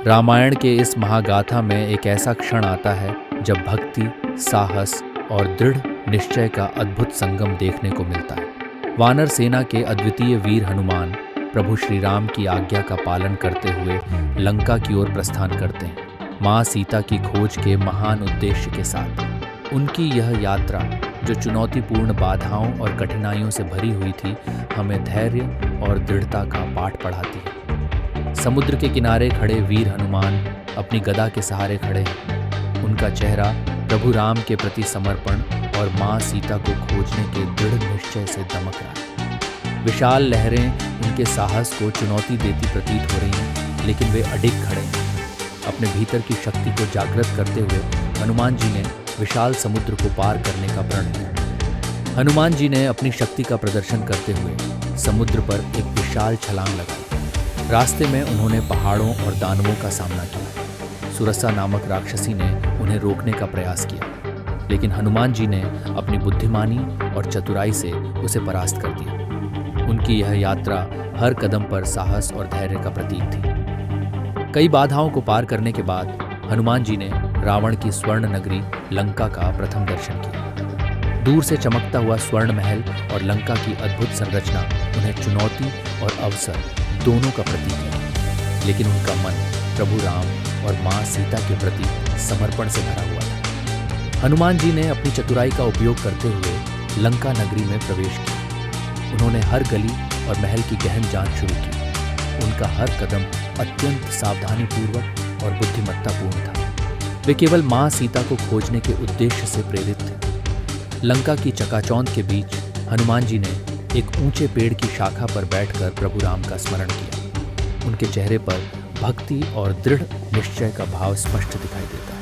रामायण के इस महागाथा में एक ऐसा क्षण आता है जब भक्ति, साहस और दृढ़ निश्चय का अद्भुत संगम देखने को मिलता है। वानर सेना के अद्वितीय वीर हनुमान प्रभु श्री राम की आज्ञा का पालन करते हुए लंका की ओर प्रस्थान करते हैं, माँ सीता की खोज के महान उद्देश्य के साथ। उनकी यह यात्रा, जो चुनौतीपूर्ण बाधाओं और कठिनाइयों से भरी हुई थी, हमें धैर्य और दृढ़ता का पाठ पढ़ाती है। समुद्र के किनारे खड़े वीर हनुमान अपनी गदा के सहारे खड़े हैं। उनका चेहरा प्रभु राम के प्रति समर्पण और माँ सीता को खोजने के दृढ़ निश्चय से दमक रहा है। विशाल लहरें उनके साहस को चुनौती देती प्रतीत हो रही हैं, लेकिन वे अडिग खड़े हैं। अपने भीतर की शक्ति को जागृत करते हुए हनुमान जी ने विशाल समुद्र को पार करने का प्रण लिया। हनुमान जी ने अपनी शक्ति का प्रदर्शन करते हुए समुद्र पर एक विशाल छलांग लगाई। रास्ते में उन्होंने पहाड़ों और दानवों का सामना किया। सुरसा नामक राक्षसी ने उन्हें रोकने का प्रयास किया, लेकिन हनुमान जी ने अपनी बुद्धिमानी और चतुराई से उसे परास्त कर दिया। उनकी यह यात्रा हर कदम पर साहस और धैर्य का प्रतीक थी। कई बाधाओं को पार करने के बाद हनुमान जी ने रावण की स्वर्ण नगरी लंका का प्रथम दर्शन किया। दूर से चमकता हुआ स्वर्ण महल और लंका की अद्भुत संरचना उन्हें चुनौती और अवसर दोनों का प्रतीक है, लेकिन उनका मन प्रभु राम और माँ सीता के प्रति समर्पण से भरा हुआ था। हनुमान जी ने अपनी चतुराई का उपयोग करते हुए लंका नगरी में प्रवेश किया। उन्होंने हर गली और महल की गहन जांच शुरू की। उनका हर कदम अत्यंत सावधानीपूर्वक और बुद्धिमत्तापूर्ण था। वे केवल माँ सीता को खोजने के उद्देश्य से प्रेरित थे। लंका की चकाचौंध के बीच हनुमान जी ने एक ऊंचे पेड़ की शाखा पर बैठकर प्रभु राम का स्मरण किया। उनके चेहरे पर भक्ति और दृढ़ निश्चय का भाव स्पष्ट दिखाई देता है।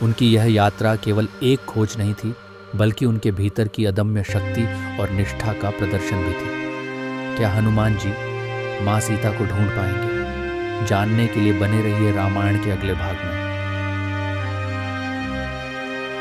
उनकी यह यात्रा केवल एक खोज नहीं थी, बल्कि उनके भीतर की अदम्य शक्ति और निष्ठा का प्रदर्शन भी थी। क्या हनुमान जी माँ सीता को ढूंढ पाएंगे? जानने के लिए बने रहिए रामायण के अगले भाग में।